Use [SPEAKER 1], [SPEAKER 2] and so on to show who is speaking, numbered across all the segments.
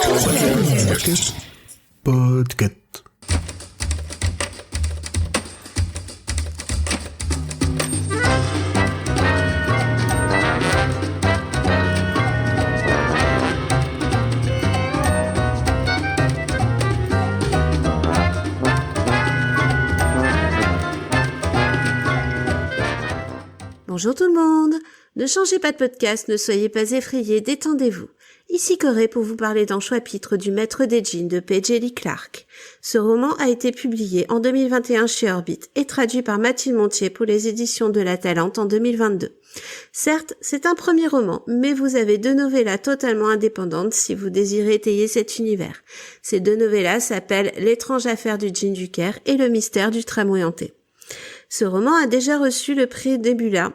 [SPEAKER 1] Podcast.
[SPEAKER 2] Bonjour tout le monde. Ne changez pas de podcast, ne soyez pas effrayés, détendez-vous. Ici Corée pour vous parler d'un chapitre du Maître des djinns de P.J. Lee Clark. Ce roman a été publié en 2021 chez Orbit et traduit par Mathilde Montier pour les éditions de La Talente en 2022. Certes, c'est un premier roman, mais vous avez deux novellas totalement indépendantes si vous désirez étayer cet univers. Ces deux novellas s'appellent L'étrange affaire du djinn du Caire et Le mystère du tramway hanté. Ce roman a déjà reçu le prix Nebula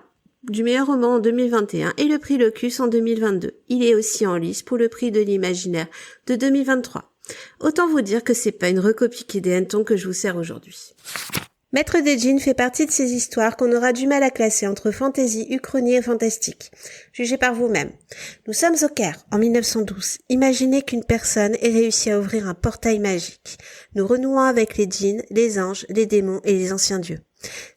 [SPEAKER 2] du meilleur roman en 2021 et le prix Locus en 2022. Il est aussi en lice pour le prix de l'imaginaire de 2023. Autant vous dire que c'est pas une recopiquée des hannetons que je vous sers aujourd'hui. Maître des djinns fait partie de ces histoires qu'on aura du mal à classer entre fantasy, uchronie et fantastique. Jugez par vous-même. Nous sommes au Caire, en 1912. Imaginez qu'une personne ait réussi à ouvrir un portail magique. Nous renouons avec les djinns, les anges, les démons et les anciens dieux.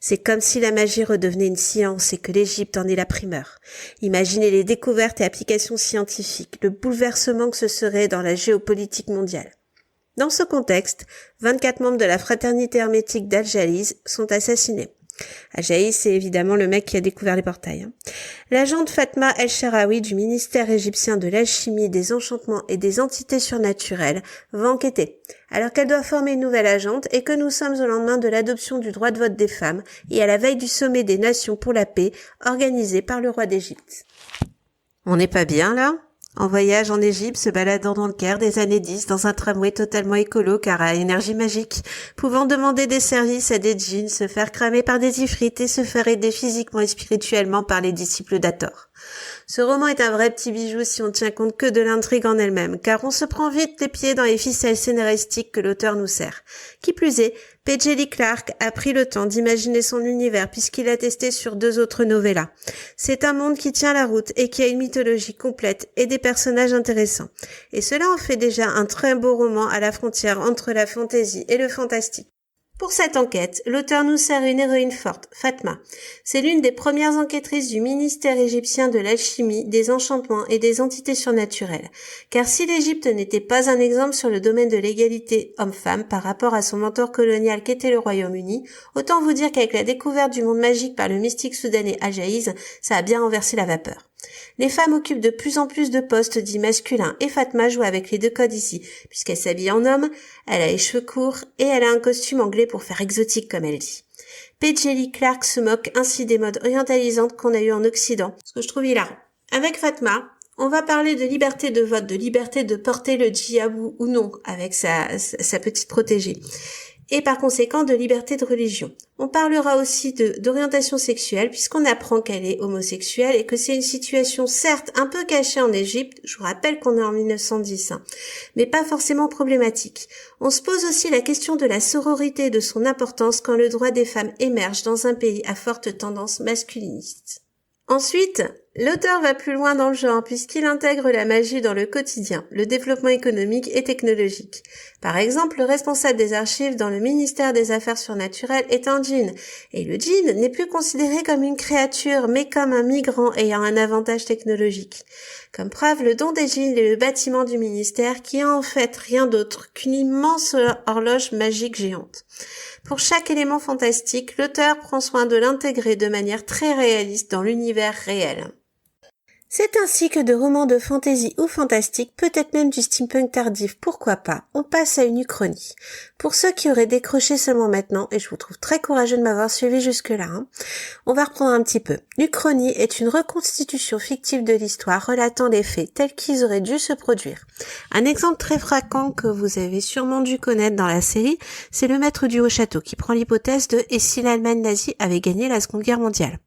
[SPEAKER 2] C'est comme si la magie redevenait une science et que l'Égypte en est la primeur. Imaginez les découvertes et applications scientifiques, le bouleversement que ce serait dans la géopolitique mondiale. Dans ce contexte, 24 membres de la fraternité hermétique d'Al-Jahiz sont assassinés. Al-Jahiz, c'est évidemment le mec qui a découvert les portails. L'agente Fatma El-Sharawi du ministère égyptien de l'alchimie, des enchantements et des entités surnaturelles va enquêter, alors qu'elle doit former une nouvelle agente et que nous sommes au lendemain de l'adoption du droit de vote des femmes et à la veille du sommet des nations pour la paix organisé par le roi d'Égypte. On n'est pas bien là ? En voyage en Égypte, se baladant dans le Caire des années 10 dans un tramway totalement écolo car à énergie magique, pouvant demander des services à des djinns, se faire cramer par des ifrites et se faire aider physiquement et spirituellement par les disciples d'Hathor. Ce roman est un vrai petit bijou si on ne tient compte que de l'intrigue en elle-même, car on se prend vite les pieds dans les ficelles scénaristiques que l'auteur nous sert. Qui plus est, P.J. Lee Clark a pris le temps d'imaginer son univers puisqu'il a testé sur deux autres novellas. C'est un monde qui tient la route et qui a une mythologie complète et des personnages intéressants. Et cela en fait déjà un très beau roman à la frontière entre la fantaisie et le fantastique. Pour cette enquête, l'auteur nous sert une héroïne forte, Fatma. C'est l'une des premières enquêtrices du ministère égyptien de l'alchimie, des enchantements et des entités surnaturelles. Car si l'Égypte n'était pas un exemple sur le domaine de l'égalité homme-femme par rapport à son mentor colonial qu'était le Royaume-Uni, autant vous dire qu'avec la découverte du monde magique par le mystique soudanais Al-Jahiz, ça a bien renversé la vapeur. Les femmes occupent de plus en plus de postes dits masculins et Fatma joue avec les deux codes ici, puisqu'elle s'habille en homme, elle a les cheveux courts et elle a un costume anglais pour faire exotique comme elle dit. P.J. Lee Clark se moque ainsi des modes orientalisantes qu'on a eu en Occident, ce que je trouve hilarant. Avec Fatma, on va parler de liberté de vote, de liberté de porter le djihad ou non avec sa petite protégée. Et par conséquent de liberté de religion. On parlera aussi d'orientation sexuelle puisqu'on apprend qu'elle est homosexuelle et que c'est une situation certes un peu cachée en Égypte, je vous rappelle qu'on est en 1910, mais pas forcément problématique. On se pose aussi la question de la sororité et de son importance quand le droit des femmes émerge dans un pays à forte tendance masculiniste. Ensuite, l'auteur va plus loin dans le genre puisqu'il intègre la magie dans le quotidien, le développement économique et technologique. Par exemple, le responsable des archives dans le ministère des Affaires surnaturelles est un djinn, et le djinn n'est plus considéré comme une créature mais comme un migrant ayant un avantage technologique. Comme preuve, le don des djinns est le bâtiment du ministère qui est en fait rien d'autre qu'une immense horloge magique géante. Pour chaque élément fantastique, l'auteur prend soin de l'intégrer de manière très réaliste dans l'univers réel. C'est ainsi que de romans de fantasy ou fantastique, peut-être même du steampunk tardif, pourquoi pas, on passe à une uchronie. Pour ceux qui auraient décroché seulement maintenant, et je vous trouve très courageux de m'avoir suivi jusque-là, on va reprendre un petit peu. L'uchronie est une reconstitution fictive de l'histoire relatant les faits tels qu'ils auraient dû se produire. Un exemple très fréquent que vous avez sûrement dû connaître dans la série, c'est le maître du haut château qui prend l'hypothèse de « et si l'Allemagne nazie avait gagné la Seconde Guerre mondiale ?»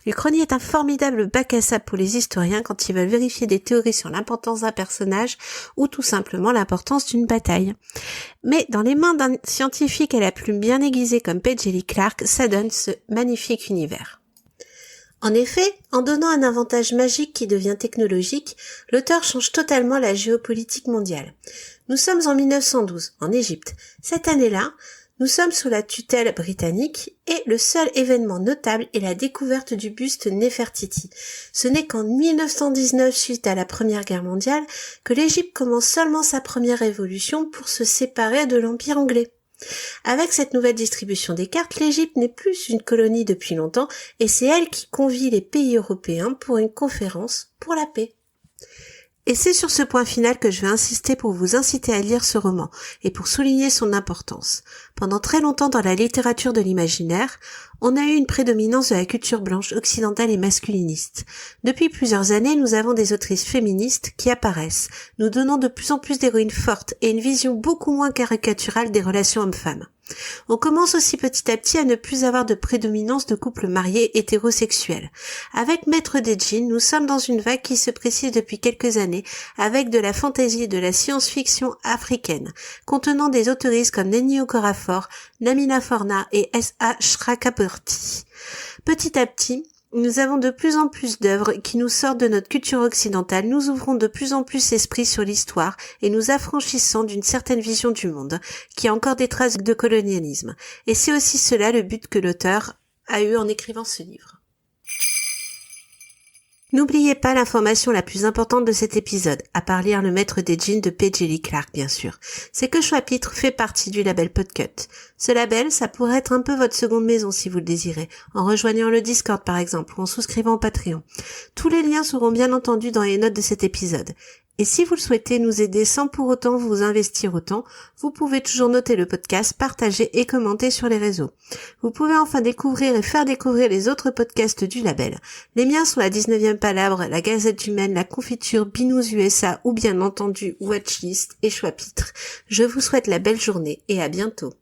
[SPEAKER 2] L'Uchronie est un formidable bac à sable pour les historiens quand ils veulent vérifier des théories sur l'importance d'un personnage ou tout simplement l'importance d'une bataille. Mais dans les mains d'un scientifique à la plume bien aiguisée comme P.J. Lee Clark, ça donne ce magnifique univers. En effet, en donnant un avantage magique qui devient technologique, l'auteur change totalement la géopolitique mondiale. Nous sommes en 1912, en Égypte. Cette année-là, nous sommes sous la tutelle britannique et le seul événement notable est la découverte du buste Néfertiti. Ce n'est qu'en 1919, suite à la Première Guerre mondiale, que l'Égypte commence seulement sa première révolution pour se séparer de l'Empire anglais. Avec cette nouvelle distribution des cartes, l'Égypte n'est plus une colonie depuis longtemps et c'est elle qui convie les pays européens pour une conférence pour la paix. Et c'est sur ce point final que je vais insister pour vous inciter à lire ce roman et pour souligner son importance. Pendant très longtemps dans la littérature de l'imaginaire, on a eu une prédominance de la culture blanche occidentale et masculiniste. Depuis plusieurs années, nous avons des autrices féministes qui apparaissent, nous donnant de plus en plus d'héroïnes fortes et une vision beaucoup moins caricaturale des relations hommes-femmes. On commence aussi petit à petit à ne plus avoir de prédominance de couples mariés hétérosexuels. Avec Maître des Djinns, nous sommes dans une vague qui se précise depuis quelques années avec de la fantaisie et de la science-fiction africaine, contenant des autoristes comme Nenni Okorafor, Namina Forna et S.A. Chakraborty. Petit à petit, nous avons de plus en plus d'œuvres qui nous sortent de notre culture occidentale, nous ouvrons de plus en plus l'esprit sur l'histoire et nous affranchissant d'une certaine vision du monde, qui a encore des traces de colonialisme. Et c'est aussi cela le but que l'auteur a eu en écrivant ce livre. N'oubliez pas l'information la plus importante de cet épisode, à part lire Le Maître des Djinns de P. Djeli Clark bien sûr, c'est que Choix-Pitre fait partie du label Podcut. Ce label, ça pourrait être un peu votre seconde maison si vous le désirez, en rejoignant le Discord par exemple, ou en souscrivant au Patreon. Tous les liens seront bien entendu dans les notes de cet épisode. Et si vous le souhaitez nous aider sans pour autant vous investir autant, vous pouvez toujours noter le podcast, partager et commenter sur les réseaux. Vous pouvez enfin découvrir et faire découvrir les autres podcasts du label. Les miens sont la 19e Palabre, la Gazette Humaine, la Confiture, Binous USA ou bien entendu Watchlist et Choix-Pitre. Je vous souhaite la belle journée et à bientôt.